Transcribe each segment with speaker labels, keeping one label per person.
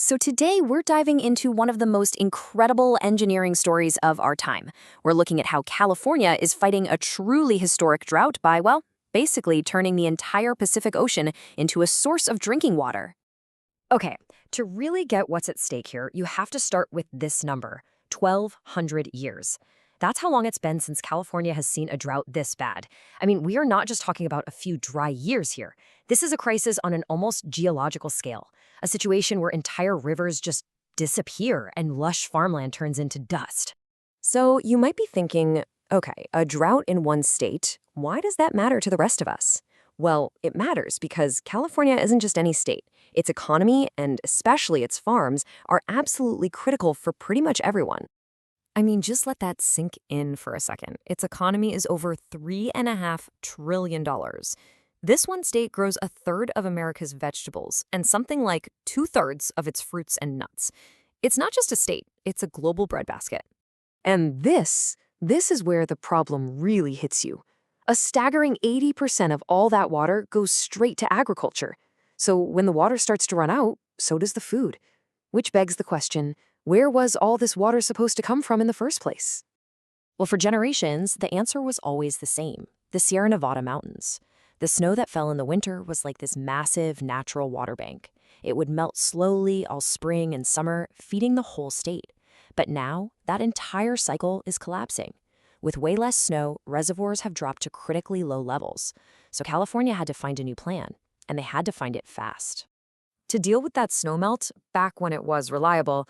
Speaker 1: So today we're diving into one of the most incredible engineering stories of our time. We're looking at how California is fighting a truly historic drought by, well, basically turning the entire Pacific Ocean into a source of drinking water. Okay, to really get what's at stake here, you have to start with this number, 1,200 years. That's how long it's been since California has seen a drought this bad. I mean, we are not just talking about a few dry years here. This is a crisis on an almost geological scale, a situation where entire rivers just disappear and lush farmland turns into dust. So you might be thinking, okay, a drought in one state, why does that matter to the rest of us? Well, it matters because California isn't just any state. Its economy, and especially its farms, are absolutely critical for pretty much everyone. I mean, just let that sink in for a second. Its economy is over $3.5 trillion. This one state grows a third of America's vegetables and something like two-thirds of its fruits and nuts. It's not just a state, it's a global breadbasket. And this is where the problem really hits you. A staggering 80% of all that water goes straight to agriculture. So when the water starts to run out, so does the food. Which begs the question, where was all this water supposed to come from in the first place? Well, for generations, the answer was always the same, the Sierra Nevada mountains. The snow that fell in the winter was like this massive natural water bank. It would melt slowly all spring and summer, feeding the whole state. But now, that entire cycle is collapsing. With way less snow, reservoirs have dropped to critically low levels. So California had to find a new plan, and they had to find it fast. To deal with that snowmelt, back when it was reliable,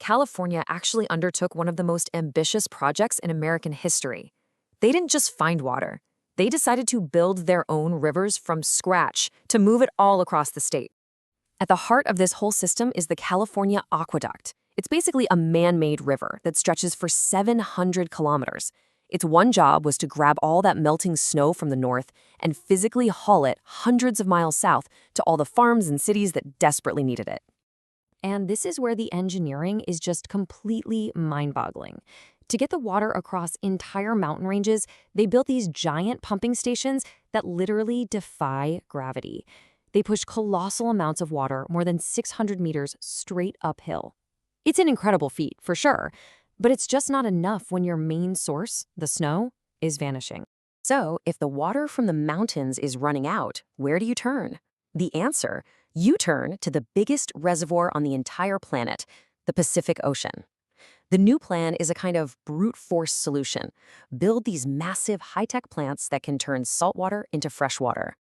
Speaker 1: California actually undertook one of the most ambitious projects in American history. They didn't just find water. They decided to build their own rivers from scratch to move it all across the state. At the heart of this whole system is the California Aqueduct. It's basically a man-made river that stretches for 700 kilometers. Its one job was to grab all that melting snow from the north and physically haul it hundreds of miles south to all the farms and cities that desperately needed it. And this is where the engineering is just completely mind-boggling. To get the water across entire mountain ranges, they built these giant pumping stations that literally defy gravity. They push colossal amounts of water more than 600 meters straight uphill. It's an incredible feat, for sure, but it's just not enough when your main source, the snow, is vanishing. So, if the water from the mountains is running out, where do you turn? The answer: you turn to the biggest reservoir on the entire planet, the Pacific Ocean. The new plan is a kind of brute force solution. Build these massive high-tech plants that can turn saltwater into fresh water.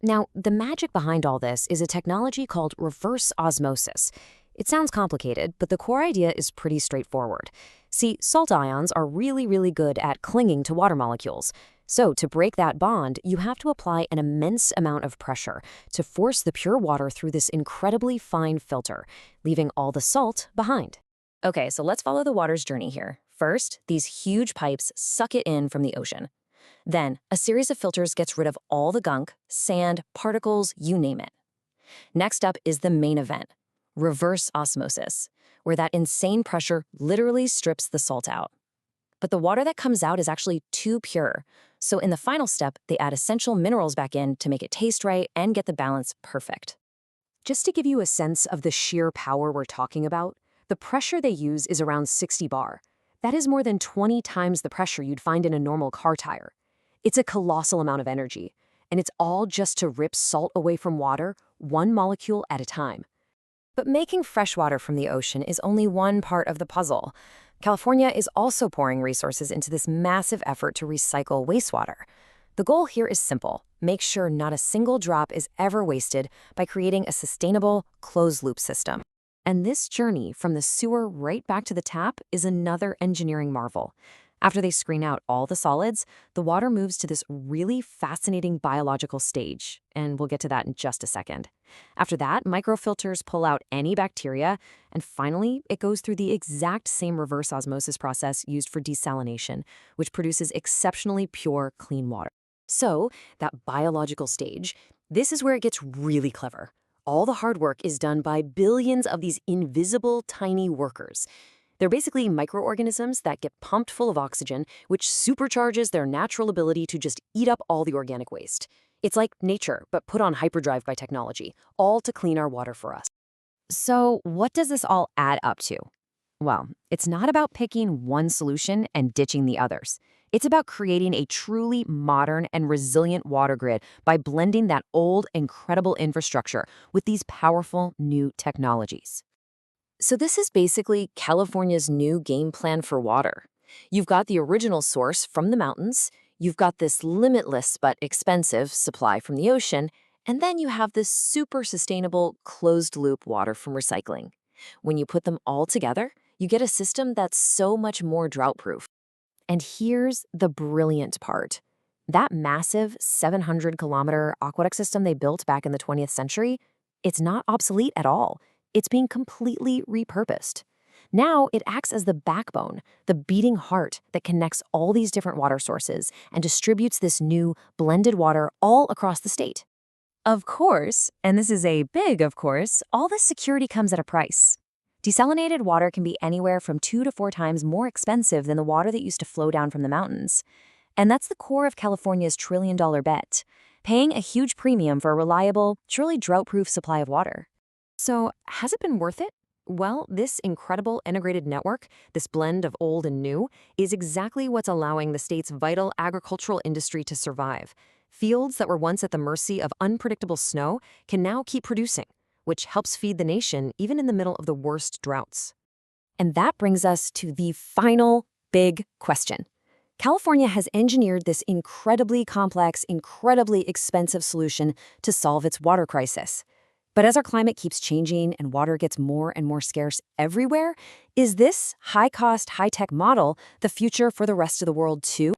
Speaker 1: Now, the magic behind all this is a technology called reverse osmosis. It sounds complicated, but the core idea is pretty straightforward. See, salt ions are really good at clinging to water molecules. So to break that bond, you have to apply an immense amount of pressure to force the pure water through this incredibly fine filter, leaving all the salt behind. Okay, so let's follow the water's journey here. First, these huge pipes suck it in from the ocean. Then, a series of filters gets rid of all the gunk, sand, particles, you name it. Next up is the main event, reverse osmosis, where that insane pressure literally strips the salt out. But the water that comes out is actually too pure. So in the final step, they add essential minerals back in to make it taste right and get the balance perfect. Just to give you a sense of the sheer power we're talking about, the pressure they use is around 60 bar. That is more than 20 times the pressure you'd find in a normal car tire. It's a colossal amount of energy, and it's all just to rip salt away from water, one molecule at a time. But making fresh water from the ocean is only one part of the puzzle. California is also pouring resources into this massive effort to recycle wastewater. The goal here is simple: make sure not a single drop is ever wasted by creating a sustainable, closed-loop system. And this journey from the sewer right back to the tap is another engineering marvel. After they screen out all the solids, the water moves to this really fascinating biological stage, and we'll get to that in just a second. After that, microfilters pull out any bacteria, and finally, it goes through the exact same reverse osmosis process used for desalination, which produces exceptionally pure, clean water. So, that biological stage, this is where it gets really clever. All the hard work is done by billions of these invisible, tiny workers. They're basically microorganisms that get pumped full of oxygen, which supercharges their natural ability to just eat up all the organic waste. It's like nature, but put on hyperdrive by technology, all to clean our water for us. So, what does this all add up to? Well, it's not about picking one solution and ditching the others. It's about creating a truly modern and resilient water grid by blending that old, incredible infrastructure with these powerful new technologies. So, this is basically California's new game plan for water. You've got the original source from the mountains, you've got this limitless but expensive supply from the ocean, and then you have this super sustainable closed loop water from recycling. When you put them all together, you get a system that's so much more drought proof. And here's the brilliant part. That massive 700-kilometer aqueduct system they built back in the 20th century, it's not obsolete at all. It's being completely repurposed. Now it acts as the backbone, the beating heart that connects all these different water sources and distributes this new blended water all across the state. Of course, and this is a big of course, all this security comes at a price. Desalinated water can be anywhere from 2 to 4 times more expensive than the water that used to flow down from the mountains. And that's the core of California's trillion-dollar bet, paying a huge premium for a reliable, truly drought-proof supply of water. So, has it been worth it? Well, this incredible integrated network, this blend of old and new, is exactly what's allowing the state's vital agricultural industry to survive. Fields that were once at the mercy of unpredictable snow can now keep producing, which helps feed the nation even in the middle of the worst droughts. And that brings us to the final big question. California has engineered this incredibly complex, incredibly expensive solution to solve its water crisis. But as our climate keeps changing and water gets more and more scarce everywhere, is this high-cost, high-tech model the future for the rest of the world too?